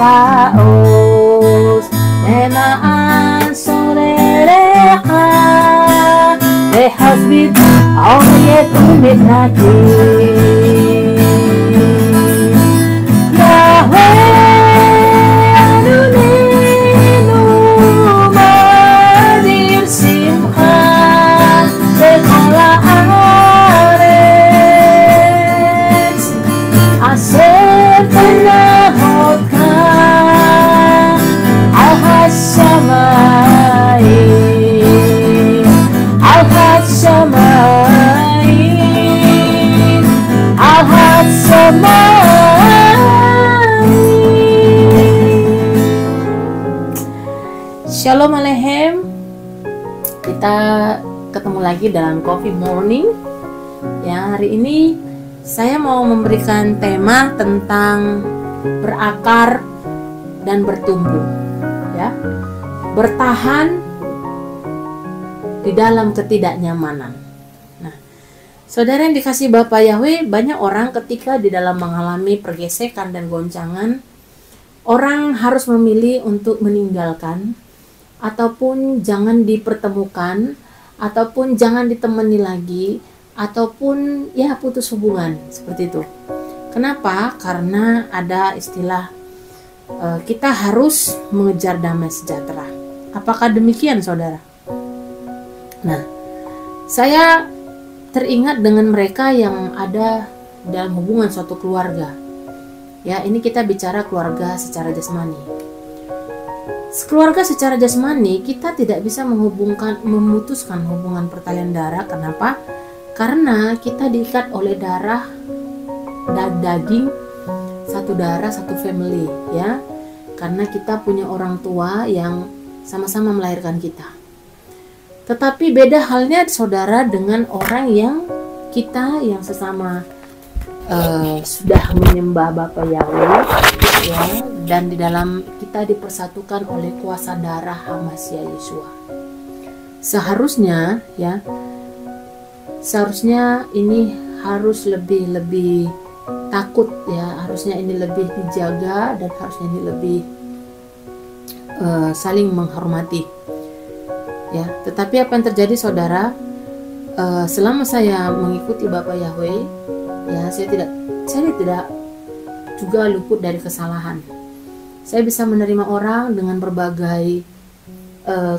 taos emaan sorereha behasbit awiyet umitnaki Yahweh Adonenu madir simcha bechol haaretz aser penahotcha Shalom Aleichem. Kita ketemu lagi dalam Coffee Morning. Ya, hari ini saya mau memberikan tema tentang berakar dan bertumbuh. Ya, bertahan di dalam ketidaknyamanan. Nah, saudara yang dikasih Bapa Yahweh, banyak orang ketika di dalam mengalami pergesekan dan goncangan, orang harus memilih untuk meninggalkan, ataupun jangan dipertemukan, ataupun jangan ditemani lagi, ataupun ya putus hubungan, seperti itu. Kenapa? Karena ada istilah kita harus mengejar damai sejahtera. Apakah demikian, saudara? Nah, saya teringat dengan mereka yang ada dalam hubungan suatu keluarga. Ya, ini kita bicara keluarga secara jasmani. Keluarga secara jasmani, kita tidak bisa memutuskan hubungan pertalian darah. Kenapa? Karena kita diikat oleh darah dan daging, satu darah, satu family, ya. Karena kita punya orang tua yang sama-sama melahirkan kita. Tetapi beda halnya, saudara, dengan orang yang kita yang sesama sudah menyembah Bapa Yahweh, ya, dan di dalam kita dipersatukan oleh kuasa darah Hamasya Yeshua. Seharusnya ini harus lebih takut, ya, harusnya ini lebih dijaga dan harusnya ini lebih saling menghormati, ya. Tetapi apa yang terjadi, saudara, selama saya mengikuti Bapa Yahweh, ya, saya tidak juga luput dari kesalahan. Saya bisa menerima orang dengan berbagai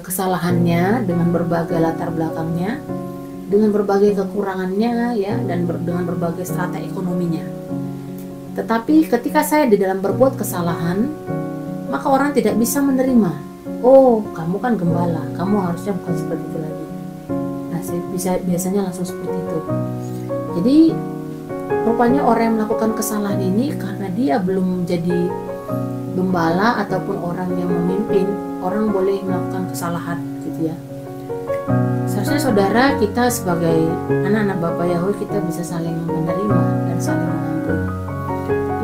kesalahannya, dengan berbagai latar belakangnya, dengan berbagai kekurangannya, ya, dan dengan berbagai strata ekonominya. Tetapi ketika saya di dalam berbuat kesalahan, maka orang tidak bisa menerima. Oh, kamu kan gembala, kamu harusnya bukan seperti itu lagi. Nah, saya biasanya langsung seperti itu. Jadi rupanya orang yang melakukan kesalahan ini karena dia belum jadi gembala ataupun orang yang memimpin, orang boleh melakukan kesalahan, gitu ya. Seharusnya, saudara, kita sebagai anak-anak Bapa Yahweh, kita bisa saling menerima dan saling mengampuni.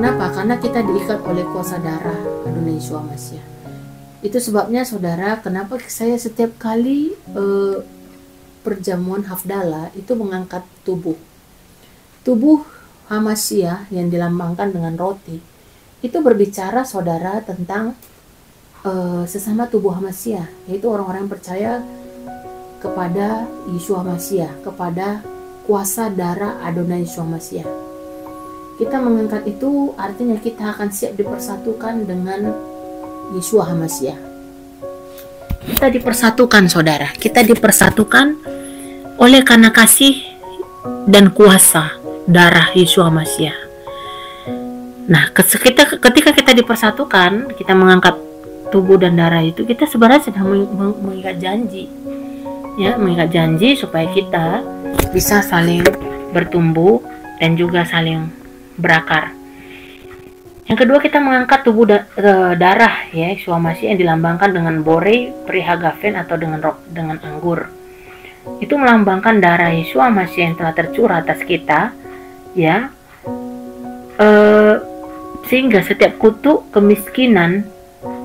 Kenapa? Karena kita diikat oleh kuasa darah Adonai Yeshua Mashiach. Itu sebabnya, saudara, kenapa saya setiap kali perjamuan Hafdalah itu mengangkat tubuh Hamasya yang dilambangkan dengan roti. Itu berbicara, saudara, tentang sesama tubuh Hamasya, yaitu orang-orang yang percaya kepada Yeshua Mashiach, kepada kuasa darah Adonai Yeshua Mashiach. kita mengangkat itu artinya kita akan siap dipersatukan dengan Yeshua HaMashiach. Kita dipersatukan, saudara. Kita dipersatukan oleh karena kasih dan kuasa darah Yeshua HaMashiach. Nah, ketika kita dipersatukan, kita mengangkat tubuh dan darah itu, kita sebenarnya sedang mengikat janji. Ya, mengikat janji supaya kita bisa saling bertumbuh dan juga saling berakar. Yang kedua, kita mengangkat tubuh darah ya Yeshua HaMashiach yang dilambangkan dengan borei, perihagafen atau dengan anggur. Itu melambangkan darah Yeshua HaMashiach yang telah tercurah atas kita, ya. Sehingga setiap kutuk, kemiskinan,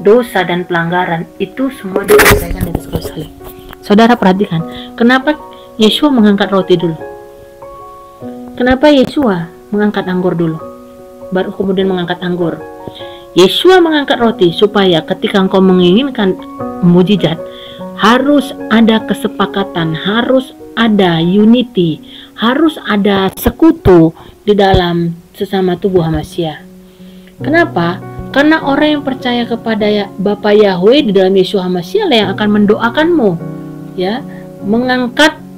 dosa dan pelanggaran itu semua diselesaikan di atas kayu salib. Saudara perhatikan, kenapa Yeshua mengangkat roti dulu? Kenapa Yeshua mengangkat anggur dulu, baru kemudian mengangkat anggur? Yeshua mengangkat roti supaya ketika engkau menginginkan mujizat, harus ada kesepakatan, harus ada unity, harus ada sekutu di dalam sesama tubuh HaMashiach. Kenapa? Karena orang yang percaya kepada Bapa Yahweh di dalam Yeshua HaMashiach yang akan mendoakanmu, ya,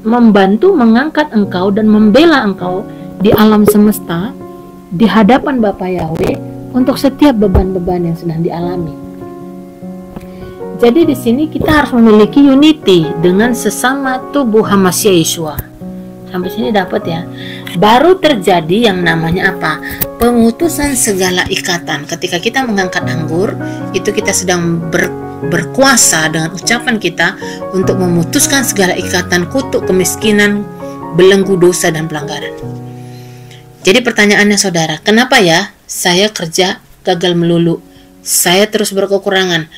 membantu mengangkat engkau dan membela engkau di alam semesta, di hadapan Bapa Yahweh untuk setiap beban-beban yang sedang dialami. Jadi di sini kita harus memiliki unity dengan sesama tubuh HaMashiach Yeshua. Sampai sini dapat ya. Baru terjadi yang namanya apa? Pemutusan segala ikatan. Ketika kita mengangkat anggur, itu kita sedang berkuasa dengan ucapan kita untuk memutuskan segala ikatan kutuk, kemiskinan, belenggu dosa dan pelanggaran. Jadi pertanyaannya saudara, kenapa ya saya kerja gagal melulu? Saya terus berkekurangan.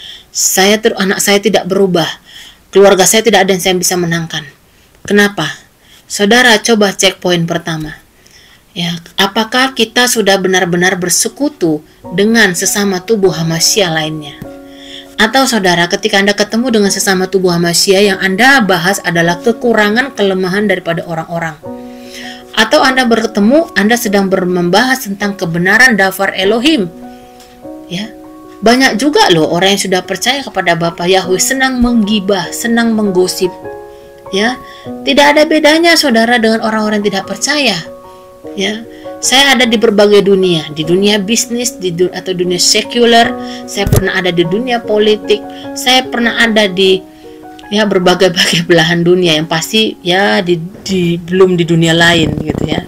Anak saya tidak berubah. Keluarga saya tidak ada yang saya bisa menangkan. Kenapa? Saudara, coba cek poin pertama. Ya, apakah kita sudah benar-benar bersekutu dengan sesama tubuh HaMashiach lainnya? Atau saudara, ketika Anda ketemu dengan sesama tubuh HaMashiach, yang Anda bahas adalah kekurangan, kelemahan daripada orang-orang. Atau Anda bertemu, Anda sedang membahas tentang kebenaran Dafar Elohim. Ya, banyak juga loh orang yang sudah percaya kepada Bapa Yahweh senang menggibah, senang menggosip. Ya, tidak ada bedanya saudara dengan orang-orang yang tidak percaya. Ya, saya ada di berbagai dunia, di dunia bisnis, atau dunia sekuler. Saya pernah ada di dunia politik. Saya pernah ada di berbagai belahan dunia, yang pasti ya belum di dunia lain gitu ya.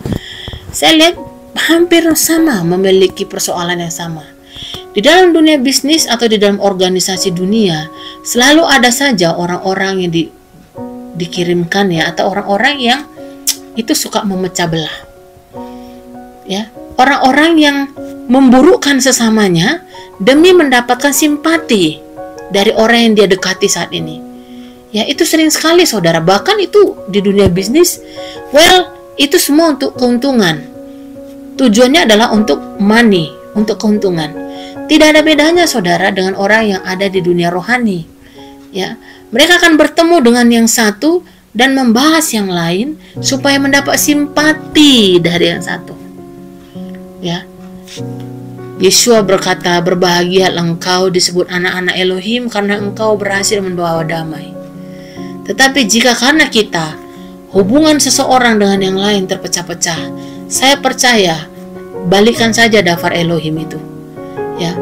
Saya lihat hampir sama, memiliki persoalan yang sama. Di dalam dunia bisnis atau di dalam organisasi dunia, selalu ada saja orang-orang yang dikirimkan ya, atau orang-orang yang itu suka memecah belah. Ya, orang-orang yang memburukkan sesamanya demi mendapatkan simpati dari orang yang dia dekati saat ini. Ya, itu sering sekali saudara, bahkan itu di dunia bisnis, itu semua untuk keuntungan. Tujuannya adalah untuk money, untuk keuntungan. Tidak ada bedanya saudara dengan orang yang ada di dunia rohani. Ya, mereka akan bertemu dengan yang satu dan membahas yang lain supaya mendapat simpati dari yang satu. Ya, Yeshua berkata, berbahagialah engkau disebut anak-anak Elohim karena engkau berhasil membawa damai. Tetapi jika karena kita, hubungan seseorang dengan yang lain terpecah-pecah, saya percaya, balikan saja Dafar Elohim itu. Ya,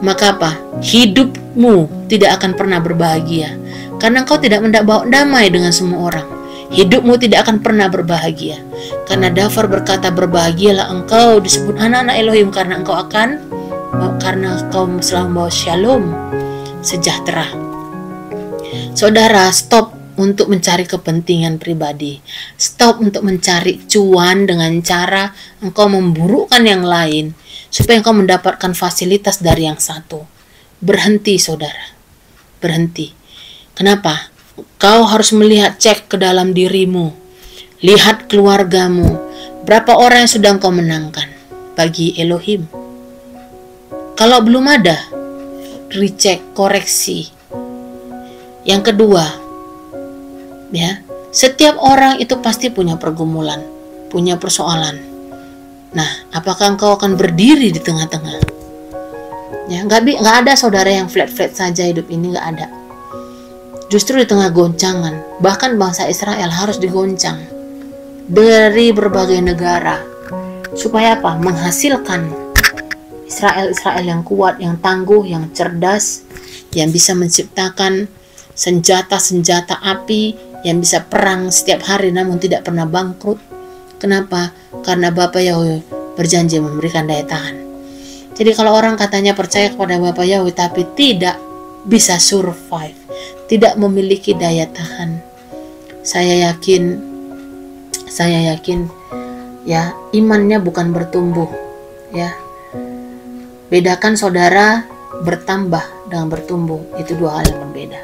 maka apa? Hidupmu tidak akan pernah berbahagia, karena engkau tidak mendapat damai dengan semua orang. Hidupmu tidak akan pernah berbahagia, karena Dafar berkata, berbahagialah engkau disebut anak-anak Elohim karena engkau selalu membawa shalom, sejahtera. Saudara, stop untuk mencari kepentingan pribadi. Stop untuk mencari cuan dengan cara engkau memburukkan yang lain supaya engkau mendapatkan fasilitas dari yang satu. Berhenti saudara, berhenti. Kenapa? Kau harus cek ke dalam dirimu. Lihat keluargamu. Berapa orang yang sudah engkau menangkan bagi Elohim? Kalau belum ada, recheck, koreksi. Yang kedua, ya, setiap orang itu pasti punya pergumulan, punya persoalan. Nah, apakah engkau akan berdiri di tengah-tengah? Ya, nggak ada saudara yang flat-flat saja hidup ini, nggak ada. Justru di tengah goncangan, bahkan bangsa Israel harus digoncang dari berbagai negara. Supaya apa? Menghasilkan Israel yang kuat, yang tangguh, yang cerdas, yang bisa menciptakan senjata-senjata api, yang bisa perang setiap hari namun tidak pernah bangkrut. Kenapa? Karena Bapa Yahweh berjanji memberikan daya tahan. Jadi kalau orang katanya percaya kepada Bapa Yahweh tapi tidak bisa survive, tidak memiliki daya tahan, saya yakin ya, imannya bukan bertumbuh ya. Bedakan saudara bertambah dengan bertumbuh, itu dua hal yang berbeda.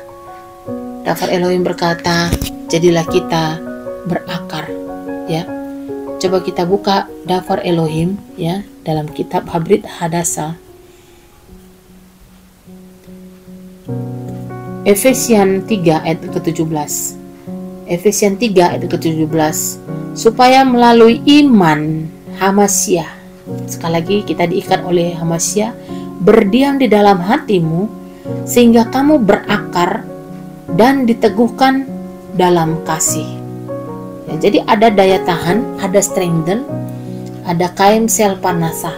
Dafar Elohim berkata, jadilah kita berakar ya. Coba kita buka Dafar Elohim ya dalam kitab Habrit Hadasa. Efesian 3 ayat ke-17. Efesian 3 ayat ke-17. Supaya melalui iman Hamasyah, sekali lagi kita diikat oleh Hamasyah, berdiam di dalam hatimu sehingga kamu berakar dan diteguhkan dalam kasih. Ya, jadi ada daya tahan, ada strengthen, ada kaim sel panasah.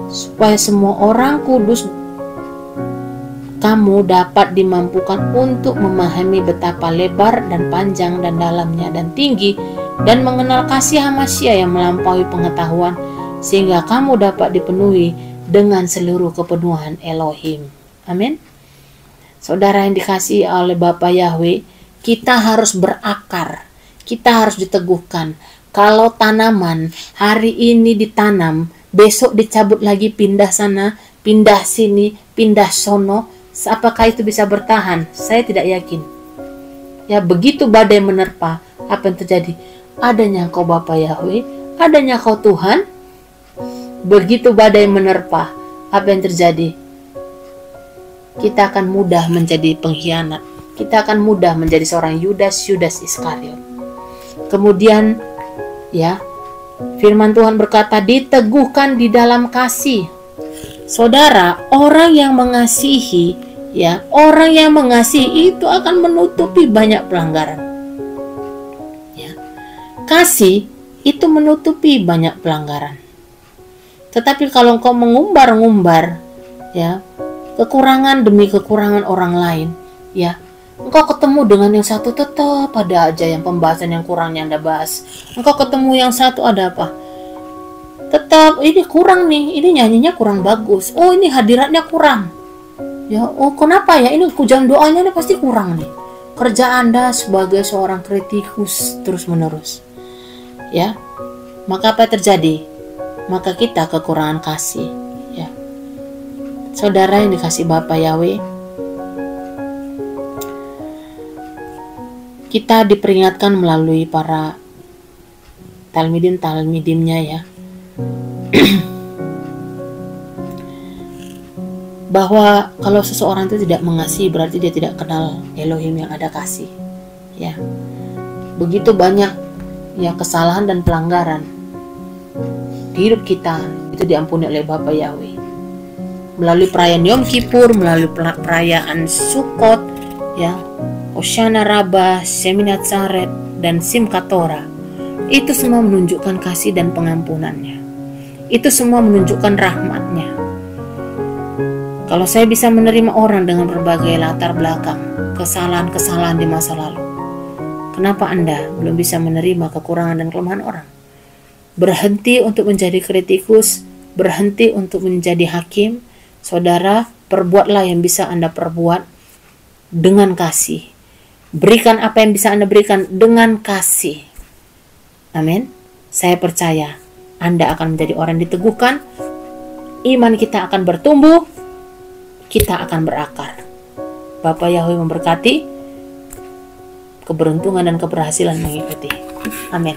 Supaya semua orang kudus kamu dapat dimampukan untuk memahami betapa lebar dan panjang dan dalamnya dan tinggi, dan mengenal kasih Hamasyah yang melampaui pengetahuan, sehingga kamu dapat dipenuhi dengan seluruh kepenuhan Elohim. Amin. Saudara yang dikasihi oleh Bapa Yahweh, kita harus berakar, kita harus diteguhkan. Kalau tanaman hari ini ditanam, besok dicabut lagi, pindah sana, pindah sini, pindah sono, apakah itu bisa bertahan? Saya tidak yakin. Ya, begitu badai menerpa, apa yang terjadi? Adanya kau Bapa Yahweh, adanya kau Tuhan. Begitu badai menerpa, apa yang terjadi? Kita akan mudah menjadi pengkhianat. Kita akan mudah menjadi seorang Yudas Iskariot. Kemudian ya, firman Tuhan berkata, diteguhkan di dalam kasih. Saudara, orang yang mengasihi ya, orang yang mengasihi itu akan menutupi banyak pelanggaran. Ya. Kasih itu menutupi banyak pelanggaran. Tetapi kalau engkau mengumbar-ngumbar ya, kekurangan demi kekurangan orang lain, ya, engkau ketemu dengan yang satu tetap ada aja yang pembahasan yang kurangnya Anda bahas. Engkau ketemu yang satu ada apa? Tetap ini kurang nih, ini nyanyinya kurang bagus. Oh, ini hadiratnya kurang. Ya, oh kenapa ya? Ini jam doanya ini pasti kurang nih. Kerja Anda sebagai seorang kritikus terus-menerus. Ya. Maka apa yang terjadi? Maka kita kekurangan kasih, ya. Saudara yang dikasih Bapa Yahweh, kita diperingatkan melalui para talmidimnya ya, bahwa kalau seseorang itu tidak mengasihi berarti dia tidak kenal Elohim yang ada kasih. Ya, begitu banyak ya kesalahan dan pelanggaran di hidup kita itu diampuni oleh Bapa Yahweh melalui perayaan Yom Kippur, melalui perayaan Sukkot, ya, Hoshana Rabbah, Sheminat Saret, dan Simchat Torah. Itu semua menunjukkan kasih dan pengampunannya. Itu semua menunjukkan rahmatnya. Kalau saya bisa menerima orang dengan berbagai latar belakang, kesalahan-kesalahan di masa lalu, kenapa Anda belum bisa menerima kekurangan dan kelemahan orang? Berhenti untuk menjadi kritikus, berhenti untuk menjadi hakim. Saudara, perbuatlah yang bisa Anda perbuat dengan kasih. Berikan apa yang bisa Anda berikan dengan kasih. Amin. Saya percaya Anda akan menjadi orang yang diteguhkan. Iman kita akan bertumbuh. Kita akan berakar. Bapa Yahweh memberkati. Keberuntungan dan keberhasilan mengikuti. Amin.